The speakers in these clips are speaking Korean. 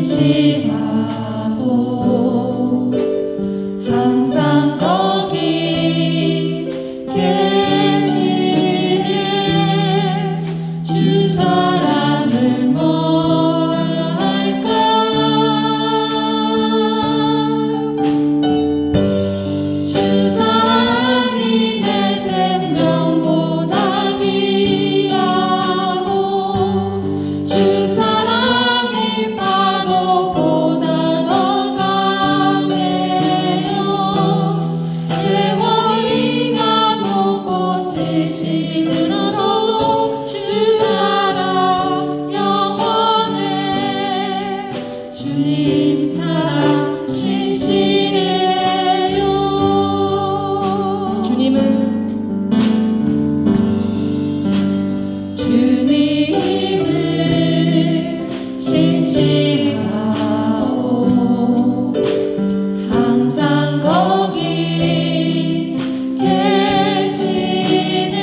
신실하고 항상 거기 계시네. 주 사랑을 뭐라 할까. 주 사랑이 내 생명보다 귀하고 주 사랑이 파도보다 더 강해요. 세월이 가고 꽃이 시들어도 주 사랑 영원해. 주님 사랑 신실해요. 주님은 신실하고 항상 거기 계시네.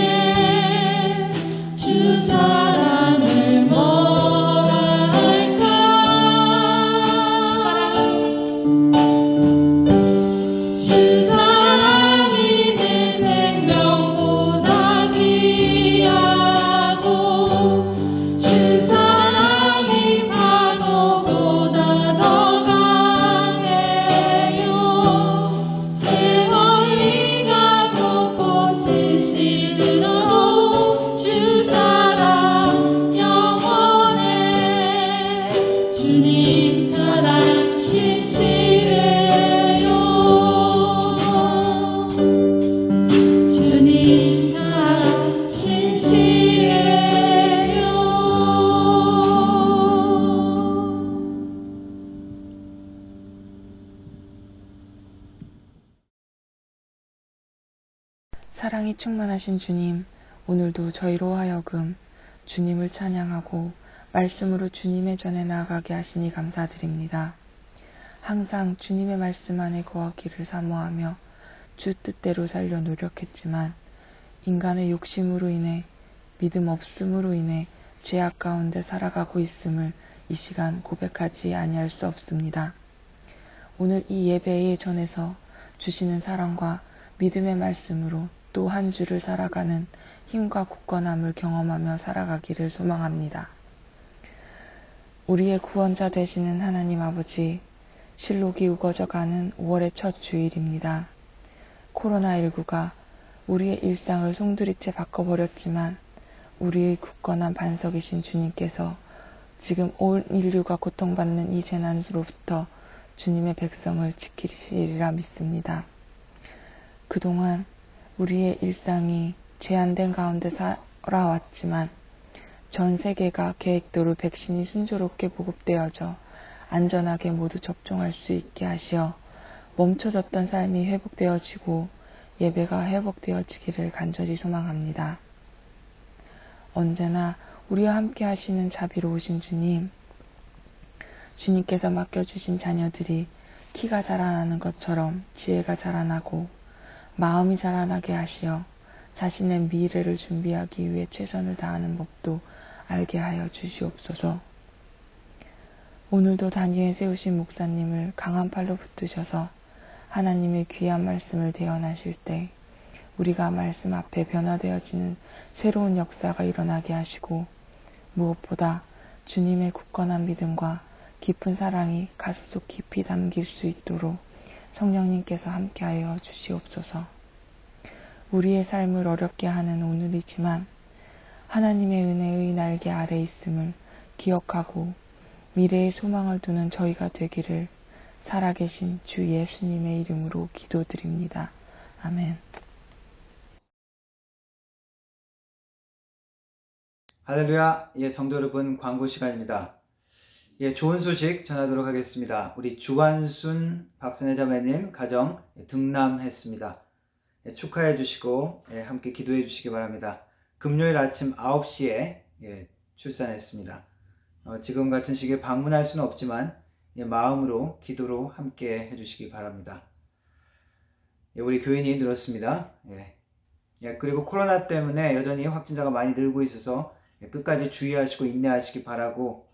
주 사랑을 뭐라 할까. 주 사랑이 내 생명보다 귀하고 주 사랑이 파도보다 더 강해요. 세월이 가고 꽃이 시들어도 주 사랑 영원해. 주님 사랑 신실해요. 주님 사랑 신실해요. 사랑이 충만하신 주님, 오늘도 저희로 하여금 주님을 찬양하고 말씀으로 주님의 전에 나아가게 하시니 감사드립니다. 항상 주님의 말씀 안에 거하기를 사모하며 주 뜻대로 살려 노력했지만 인간의 욕심으로 인해 믿음 없음으로 인해 죄악 가운데 살아가고 있음을 이 시간 고백하지 아니할 수 없습니다. 오늘 이 예배의 전에서 주시는 사랑과 믿음의 말씀으로 또 한 주를 살아가는 힘과 굳건함을 경험하며 살아가기를 소망합니다. 우리의 구원자 되시는 하나님 아버지, 실록이 우거져가는 5월의 첫 주일입니다. 코로나19가 우리의 일상을 송두리째 바꿔버렸지만 우리의 굳건한 반석이신 주님께서 지금 온 인류가 고통받는 이 재난으로부터 주님의 백성을 지키시리라 믿습니다. 그동안 우리의 일상이 제한된 가운데 살아왔지만 전 세계가 계획대로 백신이 순조롭게 보급되어져 안전하게 모두 접종할 수 있게 하시어 멈춰졌던 삶이 회복되어지고 예배가 회복되어지기를 간절히 소망합니다. 언제나 우리와 함께 하시는 자비로우신 주님, 주님께서 맡겨주신 자녀들이 키가 자라나는 것처럼 지혜가 자라나고 마음이 자라나게 하시어 자신의 미래를 준비하기 위해 최선을 다하는 법도 알게 하여 주시옵소서. 오늘도 단위에 세우신 목사님을 강한 팔로 붙드셔서 하나님의 귀한 말씀을 대언하실 때 우리가 말씀 앞에 변화되어지는 새로운 역사가 일어나게 하시고 무엇보다 주님의 굳건한 믿음과 깊은 사랑이 가슴 속 깊이 담길 수 있도록 성령님께서 함께하여 주시옵소서. 우리의 삶을 어렵게 하는 오늘이지만 하나님의 은혜의 날개 아래 있음을 기억하고 미래의 소망을 두는 저희가 되기를 살아계신 주 예수님의 이름으로 기도드립니다. 아멘. 할렐루야. 성도 여러분, 광고 시간입니다. 좋은 소식 전하도록 하겠습니다. 우리 주한순 박선혜 자매님 가정 등남했습니다. 축하해 주시고 함께 기도해 주시기 바랍니다. 금요일 아침 9시에 출산했습니다. 지금 같은 시기에 방문할 수는 없지만 마음으로 기도로 함께 해주시기 바랍니다. 우리 교인이 늘었습니다. 그리고 코로나 때문에 여전히 확진자가 많이 늘고 있어서 끝까지 주의하시고 인내하시기 바라고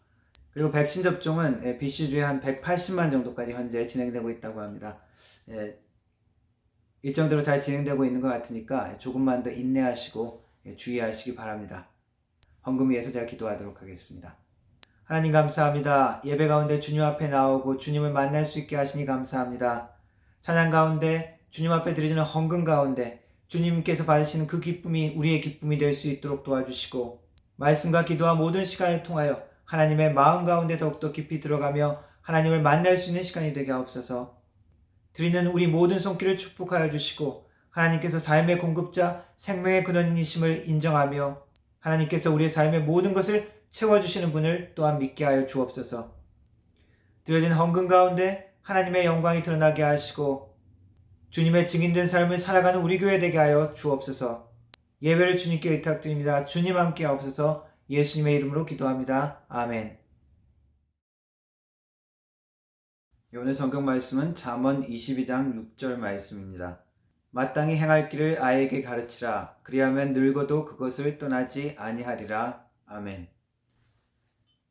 그리고 백신 접종은 BC주에 한 180만 정도까지 현재 진행되고 있다고 합니다. 일정대로 잘 진행되고 있는 것 같으니까 조금만 더 인내하시고 주의하시기 바랍니다. 헌금 위해서 제가 기도하도록 하겠습니다. 하나님 감사합니다. 예배 가운데 주님 앞에 나오고 주님을 만날 수 있게 하시니 감사합니다. 찬양 가운데 주님 앞에 드리는 헌금 가운데 주님께서 받으시는 그 기쁨이 우리의 기쁨이 될 수 있도록 도와주시고 말씀과 기도와 모든 시간을 통하여 하나님의 마음 가운데 더욱더 깊이 들어가며 하나님을 만날 수 있는 시간이 되게 하옵소서. 드리는 우리 모든 손길을 축복하여 주시고 하나님께서 삶의 공급자 생명의 근원이심을 인정하며 하나님께서 우리의 삶의 모든 것을 채워주시는 분을 또한 믿게 하여 주옵소서. 드려진 헌금 가운데 하나님의 영광이 드러나게 하시고 주님의 증인된 삶을 살아가는 우리 교회 되게 하여 주옵소서. 예배를 주님께 의탁드립니다. 주님 함께 하옵소서. 예수님의 이름으로 기도합니다. 아멘. 오늘 성경 말씀은 잠언 22장 6절 말씀입니다. 마땅히 행할 길을 아이에게 가르치라. 그리하면 늙어도 그것을 떠나지 아니하리라. 아멘.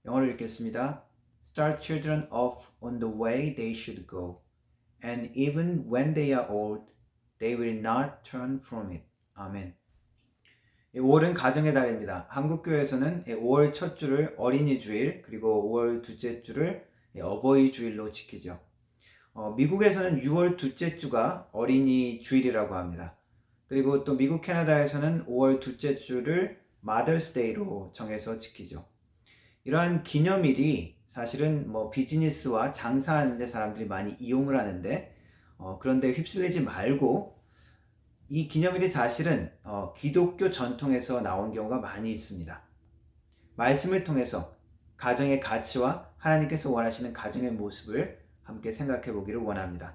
영어로 읽겠습니다. Start children off on the way they should go, and even when they are old, they will not turn from it. 아멘. 5월은 가정의 달입니다. 한국교회에서는 5월 첫 주를 어린이 주일, 그리고 5월 둘째 주를 어버이 주일로 지키죠. 미국에서는 6월 둘째 주가 어린이 주일이라고 합니다. 그리고 또 미국 캐나다에서는 5월 둘째 주를 Mother's Day로 정해서 지키죠. 이러한 기념일이 사실은 비즈니스와 장사하는 데 사람들이 많이 이용을 하는데 그런데 휩쓸리지 말고 이 기념일이 사실은 기독교 전통에서 나온 경우가 많이 있습니다. 말씀을 통해서 가정의 가치와 하나님께서 원하시는 가정의 모습을 함께 생각해 보기를 원합니다.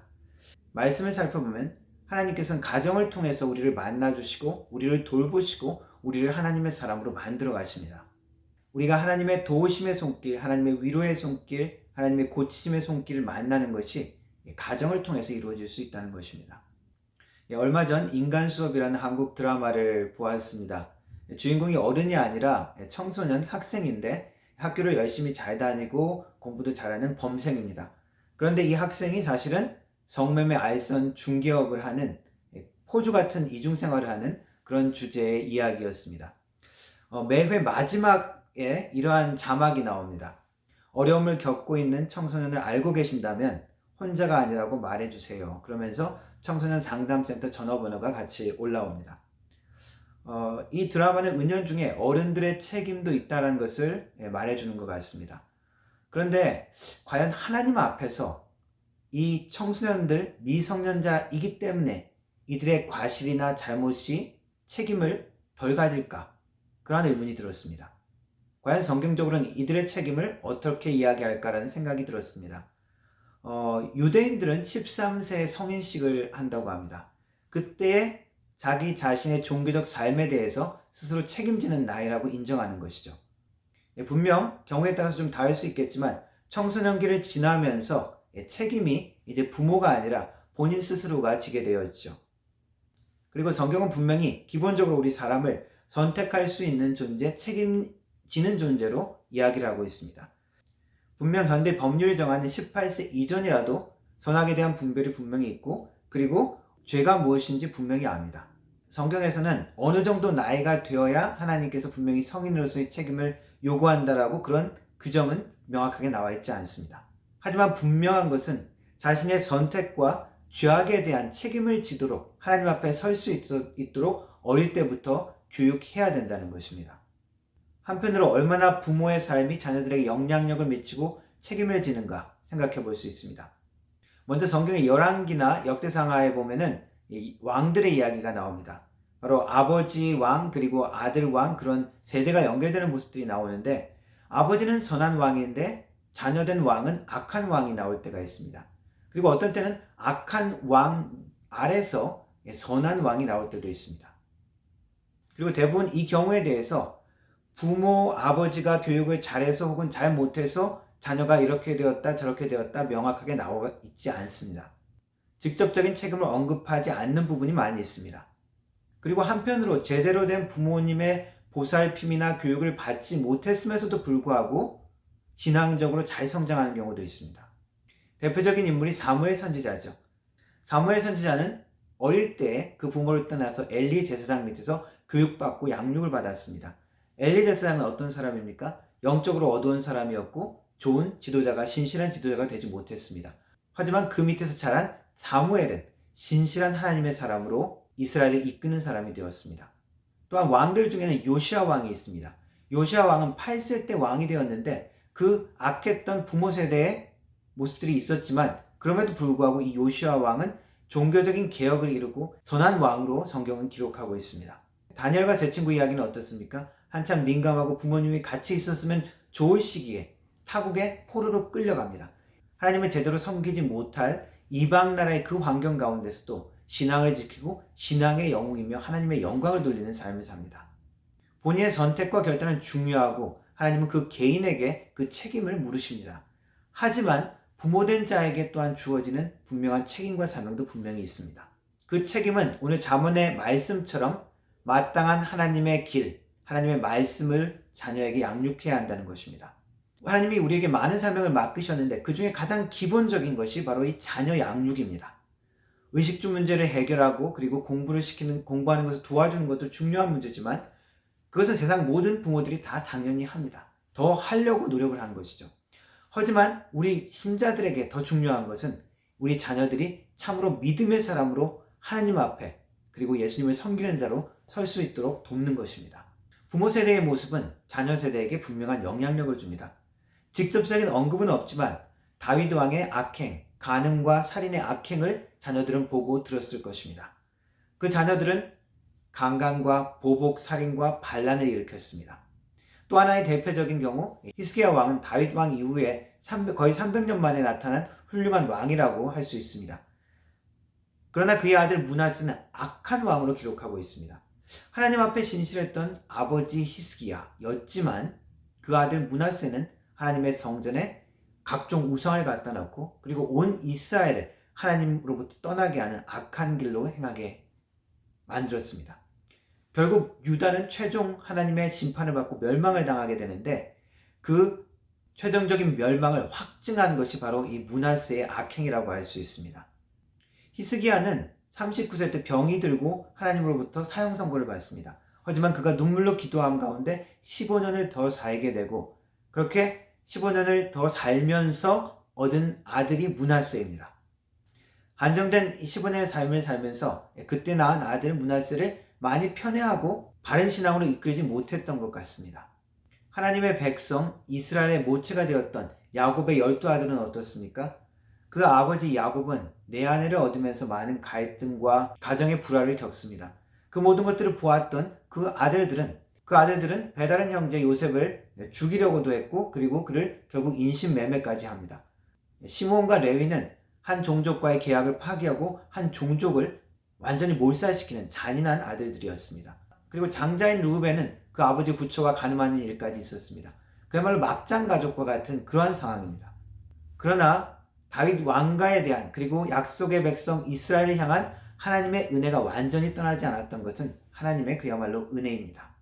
말씀을 살펴보면 하나님께서는 가정을 통해서 우리를 만나주시고 우리를 돌보시고 우리를 하나님의 사람으로 만들어 가십니다. 우리가 하나님의 도우심의 손길, 하나님의 위로의 손길, 하나님의 고치심의 손길을 만나는 것이 가정을 통해서 이루어질 수 있다는 것입니다. 얼마 전 인간수업이라는 한국 드라마를 보았습니다. 주인공이 어른이 아니라 청소년 학생인데 학교를 열심히 잘 다니고 공부도 잘하는 범생입니다. 그런데 이 학생이 사실은 성매매 알선 중개업을 하는 포주 같은 이중생활을 하는 그런 주제의 이야기였습니다. 매회 마지막에 이러한 자막이 나옵니다. 어려움을 겪고 있는 청소년을 알고 계신다면 혼자가 아니라고 말해주세요. 그러면서 청소년 상담센터 전화번호가 같이 올라옵니다. 이 드라마는 은연중에 어른들의 책임도 있다는 것을 말해주는 것 같습니다. 그런데 과연 하나님 앞에서 이 청소년들 미성년자이기 때문에 이들의 과실이나 잘못이 책임을 덜 가질까? 그런 의문이 들었습니다. 과연 성경적으로는 이들의 책임을 어떻게 이야기할까라는 생각이 들었습니다. 유대인들은 13세 성인식을 한다고 합니다. 그때에 자기 자신의 종교적 삶에 대해서 스스로 책임지는 나이라고 인정하는 것이죠. 분명 경우에 따라서 좀 다를 수 있겠지만 청소년기를 지나면서 책임이 이제 부모가 아니라 본인 스스로가 지게 되어 있죠. 그리고 성경은 분명히 기본적으로 우리 사람을 선택할 수 있는 존재, 책임지는 존재로 이야기를 하고 있습니다. 분명 현대 법률이 정하는 18세 이전이라도 선악에 대한 분별이 분명히 있고 그리고 죄가 무엇인지 분명히 압니다. 성경에서는 어느 정도 나이가 되어야 하나님께서 분명히 성인으로서의 책임을 요구한다라고 그런 규정은 명확하게 나와 있지 않습니다. 하지만 분명한 것은 자신의 선택과 죄악에 대한 책임을 지도록 하나님 앞에 설 수 있도록 어릴 때부터 교육해야 된다는 것입니다. 한편으로 얼마나 부모의 삶이 자녀들에게 영향력을 미치고 책임을 지는가 생각해 볼 수 있습니다. 먼저 성경의 열왕기나 역대상하에 보면은 왕들의 이야기가 나옵니다. 바로 아버지 왕 그리고 아들 왕 그런 세대가 연결되는 모습들이 나오는데 아버지는 선한 왕인데 자녀된 왕은 악한 왕이 나올 때가 있습니다. 그리고 어떤 때는 악한 왕 아래서 선한 왕이 나올 때도 있습니다. 그리고 대부분 이 경우에 대해서 부모, 아버지가 교육을 잘해서 혹은 잘 못해서 자녀가 이렇게 되었다 저렇게 되었다 명확하게 나와 있지 않습니다. 직접적인 책임을 언급하지 않는 부분이 많이 있습니다. 그리고 한편으로 제대로 된 부모님의 보살핌이나 교육을 받지 못했음에도 불구하고 신앙적으로 잘 성장하는 경우도 있습니다. 대표적인 인물이 사무엘 선지자죠. 사무엘 선지자는 어릴 때 그 부모를 떠나서 엘리 제사장 밑에서 교육받고 양육을 받았습니다. 엘리 제사장은 어떤 사람입니까? 영적으로 어두운 사람이었고 좋은 지도자가, 신실한 지도자가 되지 못했습니다. 하지만 그 밑에서 자란 사무엘은 신실한 하나님의 사람으로 이스라엘을 이끄는 사람이 되었습니다. 또한 왕들 중에는 요시아 왕이 있습니다. 요시아 왕은 8세 때 왕이 되었는데 그 악했던 부모 세대의 모습들이 있었지만 그럼에도 불구하고 이 요시아 왕은 종교적인 개혁을 이루고 선한 왕으로 성경은 기록하고 있습니다. 다니엘과 세 친구 이야기는 어떻습니까? 한참 민감하고 부모님이 같이 있었으면 좋을 시기에 타국에 포로로 끌려갑니다. 하나님을 제대로 섬기지 못할 이방 나라의 그 환경 가운데서도 신앙을 지키고 신앙의 영웅이며 하나님의 영광을 돌리는 삶을 삽니다. 본인의 선택과 결단은 중요하고 하나님은 그 개인에게 그 책임을 물으십니다. 하지만 부모된 자에게 또한 주어지는 분명한 책임과 사명도 분명히 있습니다. 그 책임은 오늘 잠언의 말씀처럼 마땅한 하나님의 길, 하나님의 말씀을 자녀에게 양육해야 한다는 것입니다. 하나님이 우리에게 많은 사명을 맡기셨는데 그 중에 가장 기본적인 것이 바로 이 자녀 양육입니다. 의식주 문제를 해결하고 그리고 공부하는 것을 도와주는 것도 중요한 문제지만 그것은 세상 모든 부모들이 다 당연히 합니다. 더 하려고 노력을 하는 것이죠. 하지만 우리 신자들에게 더 중요한 것은 우리 자녀들이 참으로 믿음의 사람으로 하나님 앞에 그리고 예수님을 섬기는 자로 설 수 있도록 돕는 것입니다. 부모 세대의 모습은 자녀 세대에게 분명한 영향력을 줍니다. 직접적인 언급은 없지만 다윗 왕의 악행, 간음과 살인의 악행을 자녀들은 보고 들었을 것입니다. 그 자녀들은 강간과 보복, 살인과 반란을 일으켰습니다. 또 하나의 대표적인 경우 히스기야 왕은 다윗 왕 이후에 거의 300년 만에 나타난 훌륭한 왕이라고 할 수 있습니다. 그러나 그의 아들 므낫세는 악한 왕으로 기록하고 있습니다. 하나님 앞에 신실했던 아버지 히스기야였지만 그 아들 므낫세는 하나님의 성전에 각종 우상을 갖다 놓고 그리고 온 이스라엘을 하나님으로부터 떠나게 하는 악한 길로 행하게 만들었습니다. 결국 유다는 최종 하나님의 심판을 받고 멸망을 당하게 되는데 그 최종적인 멸망을 확증한 것이 바로 이 므낫세의 악행이라고 할 수 있습니다. 히스기야는 39세 때 병이 들고 하나님으로부터 사형 선고를 받습니다. 하지만 그가 눈물로 기도한 가운데 15년을 더 살게 되고 그렇게 15년을 더 살면서 얻은 아들이 므낫세입니다. 한정된 15년의 삶을 살면서 그때 낳은 아들 므낫세를 많이 편애하고 바른 신앙으로 이끌지 못했던 것 같습니다. 하나님의 백성 이스라엘의 모체가 되었던 야곱의 12아들은 어떻습니까? 그 아버지 야곱은 네 아내를 얻으면서 많은 갈등과 가정의 불화를 겪습니다. 그 모든 것들을 보았던 그 아들들은 배다른 형제 요셉을 죽이려고도 했고 그리고 그를 결국 인신매매까지 합니다. 시몬과 레위는 한 종족과의 계약을 파기하고 한 종족을 완전히 몰살시키는 잔인한 아들들이었습니다. 그리고 장자인 르우벤은 그 아버지 부처와 간음하는 일까지 있었습니다. 그야말로 막장 가족과 같은 그러한 상황입니다. 그러나 다윗 왕가에 대한 그리고 약속의 백성 이스라엘을 향한 하나님의 은혜가 완전히 떠나지 않았던 것은 하나님의 그야말로 은혜입니다.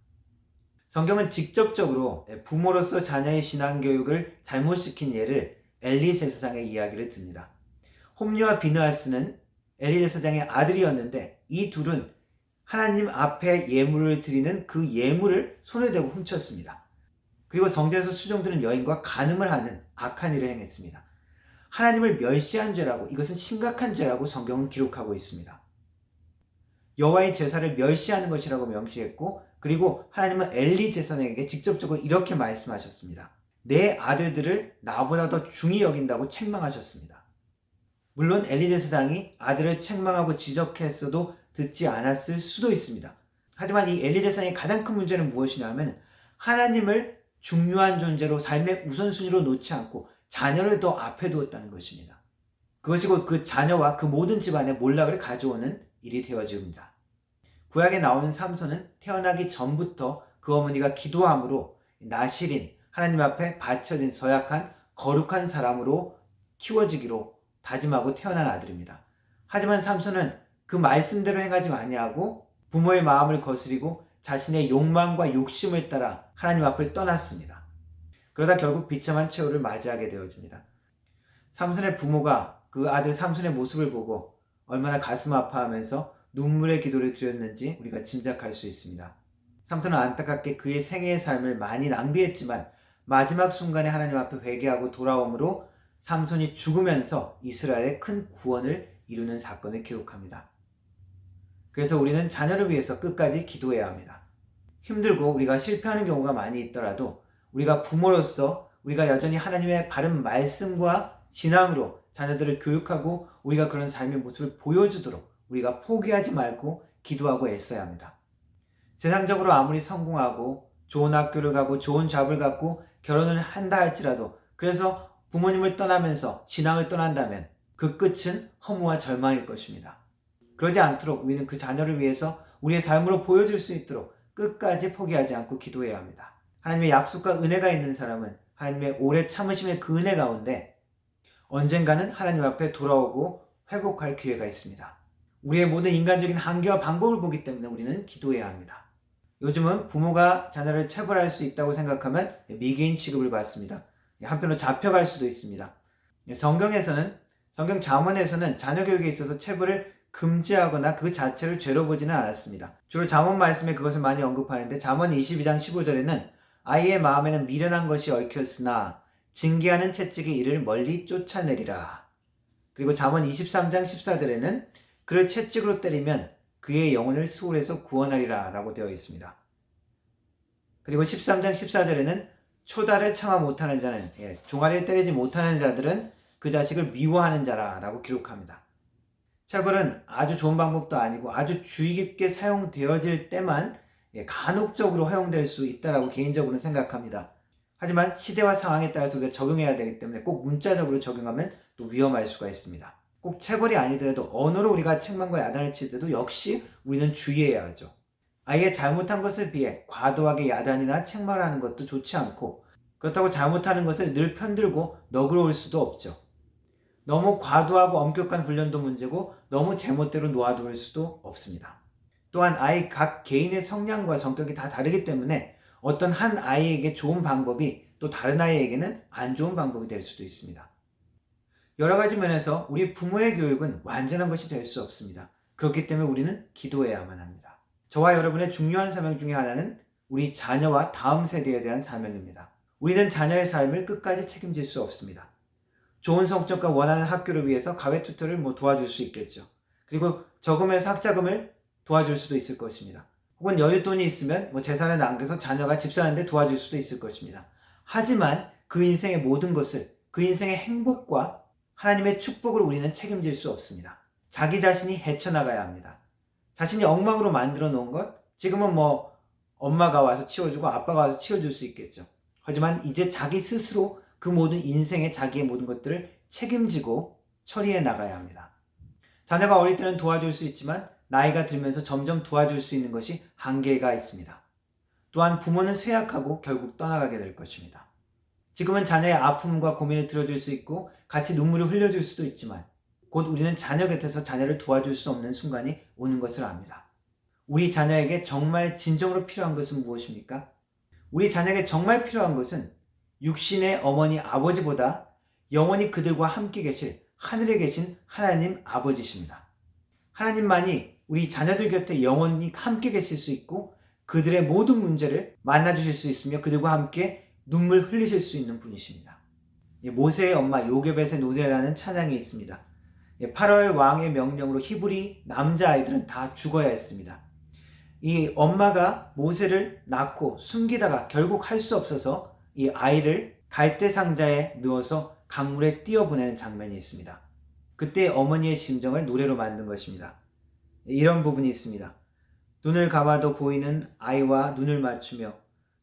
성경은 직접적으로 부모로서 자녀의 신앙교육을 잘못 시킨 예를 엘리 제사장의 이야기를 듭니다. 홈리와 비느하스는 엘리 제사장의 아들이었는데 이 둘은 하나님 앞에 예물을 드리는 그 예물을 손에 대고 훔쳤습니다. 그리고 성전에서 수종드는 여인과 간음을 하는 악한 일을 행했습니다. 하나님을 멸시한 죄라고, 이것은 심각한 죄라고 성경은 기록하고 있습니다. 여호와의 제사를 멸시하는 것이라고 명시했고 그리고 하나님은 엘리 제사장에게 직접적으로 이렇게 말씀하셨습니다. 내 아들들을 나보다 더 중히 여긴다고 책망하셨습니다. 물론 엘리 제사장이 아들을 책망하고 지적했어도 듣지 않았을 수도 있습니다. 하지만 이 엘리 제사장의 가장 큰 문제는 무엇이냐면 하나님을 중요한 존재로 삶의 우선순위로 놓지 않고 자녀를 더 앞에 두었다는 것입니다. 그것이 곧 그 자녀와 그 모든 집안의 몰락을 가져오는 일이 되어집니다. 구약에 나오는 삼손은 태어나기 전부터 그 어머니가 기도함으로 나실인 하나님 앞에 바쳐진 서약한 거룩한 사람으로 키워지기로 다짐하고 태어난 아들입니다. 하지만 삼손은 그 말씀대로 행하지 아니하고 부모의 마음을 거스리고 자신의 욕망과 욕심을 따라 하나님 앞을 떠났습니다. 그러다 결국 비참한 최후를 맞이하게 되어집니다. 삼손의 부모가 그 아들 삼손의 모습을 보고 얼마나 가슴 아파하면서 눈물의 기도를 드렸는지 우리가 짐작할 수 있습니다. 삼손은 안타깝게 그의 생애의 삶을 많이 낭비했지만 마지막 순간에 하나님 앞에 회개하고 돌아옴으로 삼손이 죽으면서 이스라엘의 큰 구원을 이루는 사건을 기록합니다. 그래서 우리는 자녀를 위해서 끝까지 기도해야 합니다. 힘들고 우리가 실패하는 경우가 많이 있더라도 우리가 부모로서 우리가 여전히 하나님의 바른 말씀과 신앙으로 자녀들을 교육하고 우리가 그런 삶의 모습을 보여주도록 우리가 포기하지 말고 기도하고 애써야 합니다. 세상적으로 아무리 성공하고 좋은 학교를 가고 좋은 잡을 갖고 결혼을 한다 할지라도 그래서 부모님을 떠나면서 신앙을 떠난다면 그 끝은 허무와 절망일 것입니다. 그러지 않도록 우리는 그 자녀를 위해서 우리의 삶으로 보여줄 수 있도록 끝까지 포기하지 않고 기도해야 합니다. 하나님의 약속과 은혜가 있는 사람은 하나님의 오래 참으심의 그 은혜 가운데 언젠가는 하나님 앞에 돌아오고 회복할 기회가 있습니다. 우리의 모든 인간적인 한계와 방법을 보기 때문에 우리는 기도해야 합니다. 요즘은 부모가 자녀를 체벌할 수 있다고 생각하면 미개인 취급을 받습니다. 한편으로 잡혀갈 수도 있습니다. 성경 잠언에서는 자녀 교육에 있어서 체벌을 금지하거나 그 자체를 죄로 보지는 않았습니다. 주로 잠언 말씀에 그것을 많이 언급하는데 잠언 22장 15절에는 아이의 마음에는 미련한 것이 얽혔으나 징계하는 채찍이 이를 멀리 쫓아내리라. 그리고 잠언 23장 14절에는 그를 채찍으로 때리면 그의 영혼을 수월에서 구원하리라 라고 되어 있습니다. 그리고 13장 14절에는 초다를 참아 못하는 자는 종아리를 때리지 못하는 자들은 그 자식을 미워하는 자라 라고 기록합니다. 체벌은 아주 좋은 방법도 아니고 아주 주의 깊게 사용되어질 때만 간혹적으로 허용될 수 있다고 개인적으로는 생각합니다. 하지만 시대와 상황에 따라서 우리가 적용해야 되기 때문에 꼭 문자적으로 적용하면 또 위험할 수가 있습니다. 꼭 체벌이 아니더라도 언어로 우리가 책망과 야단을 칠 때도 역시 우리는 주의해야 하죠. 아이의 잘못한 것에 비해 과도하게 야단이나 책망을 하는 것도 좋지 않고 그렇다고 잘못하는 것을 늘 편들고 너그러울 수도 없죠. 너무 과도하고 엄격한 훈련도 문제고 너무 제멋대로 놓아둘 수도 없습니다. 또한 아이 각 개인의 성향과 성격이 다 다르기 때문에 어떤 한 아이에게 좋은 방법이 또 다른 아이에게는 안 좋은 방법이 될 수도 있습니다. 여러 가지 면에서 우리 부모의 교육은 완전한 것이 될 수 없습니다. 그렇기 때문에 우리는 기도해야만 합니다. 저와 여러분의 중요한 사명 중에 하나는 우리 자녀와 다음 세대에 대한 사명입니다. 우리는 자녀의 삶을 끝까지 책임질 수 없습니다. 좋은 성적과 원하는 학교를 위해서 가외 튜터를 도와줄 수 있겠죠. 그리고 저금해서 학자금을 도와줄 수도 있을 것입니다. 혹은 여윳돈이 있으면 재산을 남겨서 자녀가 집 사는데 도와줄 수도 있을 것입니다. 하지만 그 인생의 모든 것을 그 인생의 행복과 하나님의 축복을 우리는 책임질 수 없습니다. 자기 자신이 헤쳐나가야 합니다. 자신이 엉망으로 만들어 놓은 것, 지금은 엄마가 와서 치워주고 아빠가 와서 치워줄 수 있겠죠. 하지만 이제 자기 스스로 그 모든 인생의 자기의 모든 것들을 책임지고 처리해 나가야 합니다. 자녀가 어릴 때는 도와줄 수 있지만 나이가 들면서 점점 도와줄 수 있는 것이 한계가 있습니다. 또한 부모는 쇠약하고 결국 떠나가게 될 것입니다. 지금은 자녀의 아픔과 고민을 들어줄 수 있고 같이 눈물을 흘려줄 수도 있지만 곧 우리는 자녀 곁에서 자녀를 도와줄 수 없는 순간이 오는 것을 압니다. 우리 자녀에게 정말 진정으로 필요한 것은 무엇입니까? 우리 자녀에게 정말 필요한 것은 육신의 어머니 아버지보다 영원히 그들과 함께 계실 하늘에 계신 하나님 아버지십니다. 하나님만이 우리 자녀들 곁에 영원히 함께 계실 수 있고 그들의 모든 문제를 만나주실 수 있으며 그들과 함께 눈물 흘리실 수 있는 분이십니다. 모세의 엄마 요게벳의 노래라는 찬양이 있습니다. 파라오의 왕의 명령으로 히브리 남자아이들은 다 죽어야 했습니다. 이 엄마가 모세를 낳고 숨기다가 결국 할 수 없어서 이 아이를 갈대 상자에 넣어서 강물에 띄어보내는 장면이 있습니다. 그때 어머니의 심정을 노래로 만든 것입니다. 이런 부분이 있습니다. 눈을 감아도 보이는 아이와 눈을 맞추며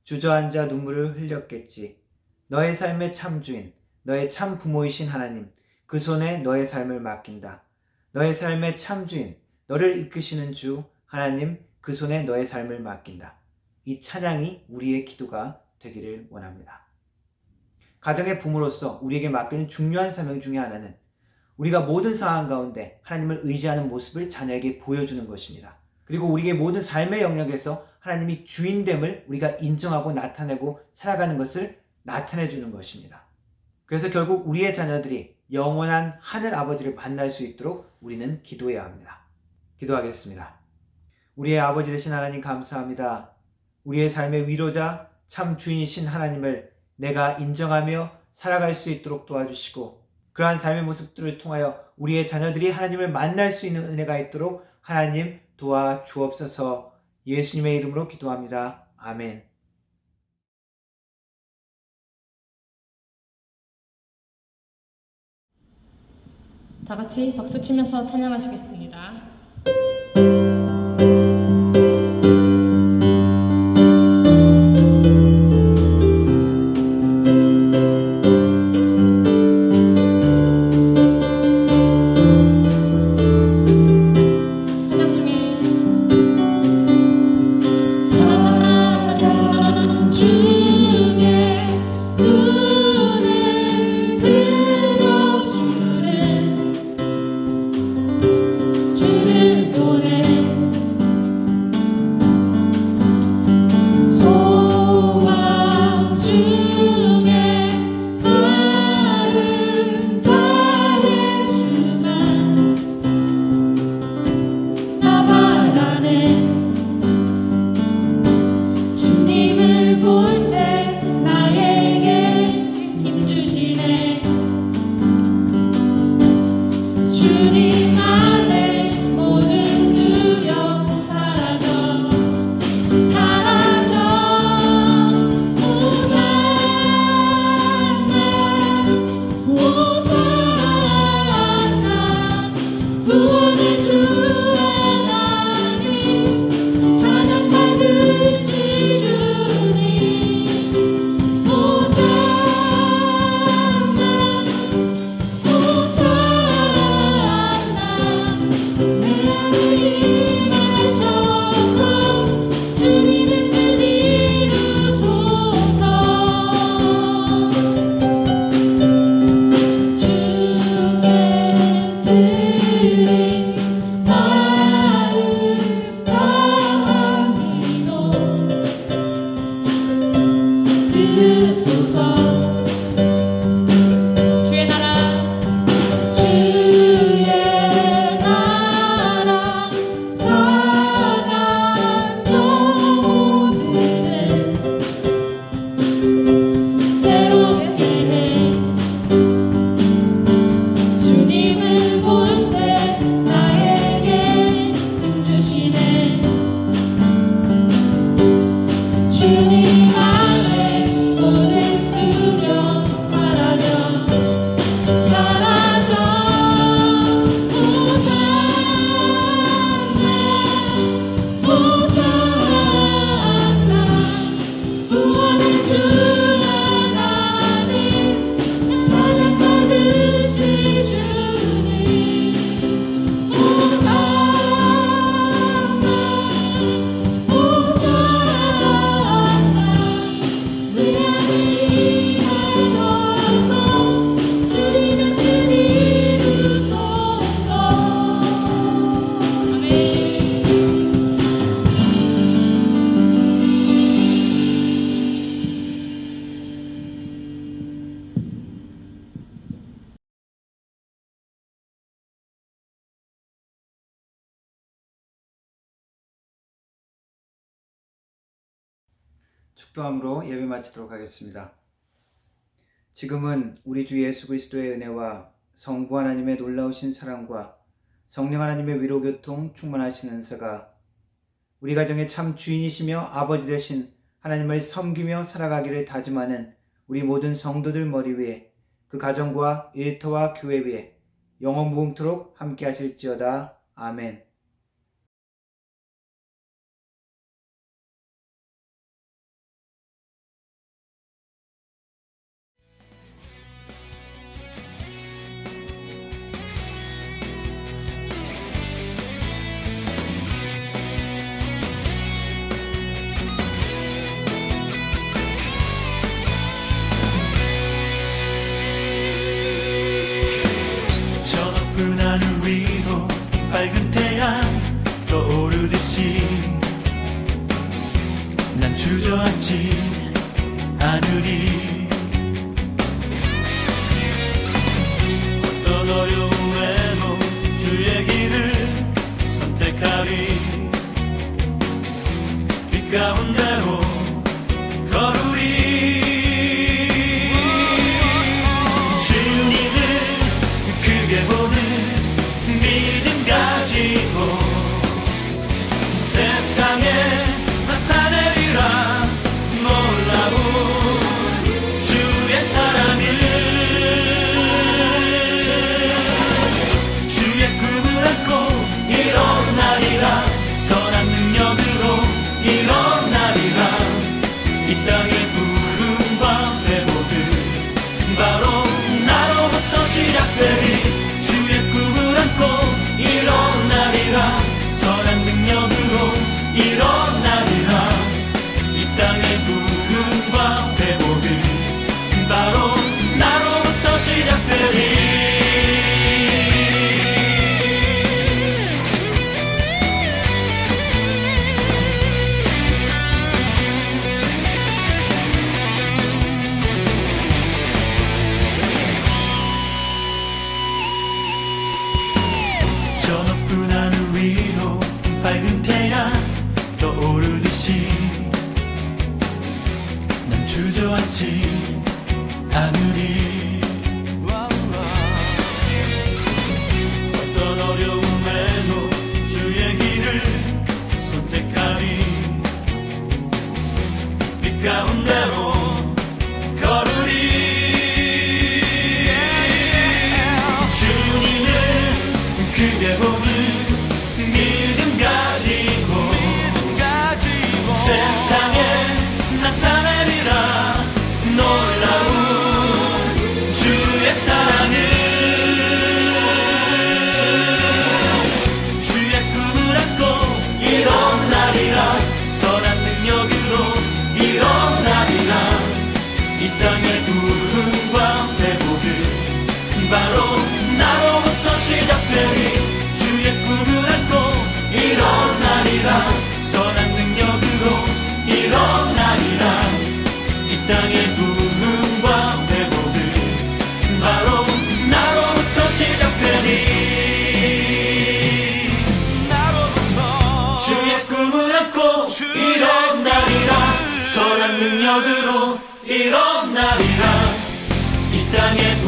주저앉아 눈물을 흘렸겠지. 너의 삶의 참 주인, 너의 참 부모이신 하나님, 그 손에 너의 삶을 맡긴다. 너의 삶의 참 주인, 너를 이끄시는 주 하나님, 그 손에 너의 삶을 맡긴다. 이 찬양이 우리의 기도가 되기를 원합니다. 가정의 부모로서 우리에게 맡기는 중요한 사명 중에 하나는 우리가 모든 상황 가운데 하나님을 의지하는 모습을 자녀에게 보여주는 것입니다. 그리고 우리의 모든 삶의 영역에서 하나님이 주인됨을 우리가 인정하고 나타내고 살아가는 것을 나타내 주는 것입니다. 그래서 결국 우리의 자녀들이 영원한 하늘 아버지를 만날 수 있도록 우리는 기도해야 합니다. 기도하겠습니다. 우리의 아버지 되신 하나님 감사합니다. 우리의 삶의 위로자 참 주인이신 하나님을 내가 인정하며 살아갈 수 있도록 도와주시고, 그러한 삶의 모습들을 통하여 우리의 자녀들이 하나님을 만날 수 있는 은혜가 있도록 하나님 도와주옵소서. 예수님의 이름으로 기도합니다. 아멘. 다 같이 박수 치면서 찬양하시겠습니다. 축도함으로 예배 마치도록 하겠습니다. 지금은 우리 주 예수 그리스도의 은혜와 성부 하나님의 놀라우신 사랑과 성령 하나님의 위로교통 충만하신 은사가 우리 가정의 참 주인이시며 아버지 되신 하나님을 섬기며 살아가기를 다짐하는 우리 모든 성도들 머리 위에, 그 가정과 일터와 교회 위에 영원 무궁토록 함께 하실지어다. 아멘. 하늘 위로 밝은 태양 떠오르듯이 난 주저앉지 않으리. 빛 가운데로 걸으리. 주님을 크게 보는 믿음 가지고 세상에 나타내리라. 놀라운 주의 사랑을. 주의 꿈을 안고 일어나리라. 선한 능력으로 일어나리라. 이 땅의 부흥과 회복은 바로 나로부터 시작되리. 주의 꿈을 안고 일어나리라. 선한 능력으로 일어나리라. 이 땅의 부흥과 회복은 바로 나로부터 시작되리. 저 높은 하늘 위로 밝은 태양 떠오르듯이 난 주저앉지 않으리. 어떤 어려움에도 주의 길을 선택하리. 빛 가운데로 걸으리. 주님을 크게 보는 믿음 가지고 세상에 나타내리라. 놀라운 주의 사랑을. 주의 꿈을 안고 일어나리라. 선한 능력으로 일어나리라. 이 땅의 부흥과 회복은 바로 나로부터 시작되리. 주의 꿈을 안고 일어나리라. 선한 능력으로 일어나리라. 이 땅의 부흥과 회복은 바로 나로부터 시작되리. 주의 꿈을 안고 일어나리라. 선한 능력으로 일어나리라. 이 땅의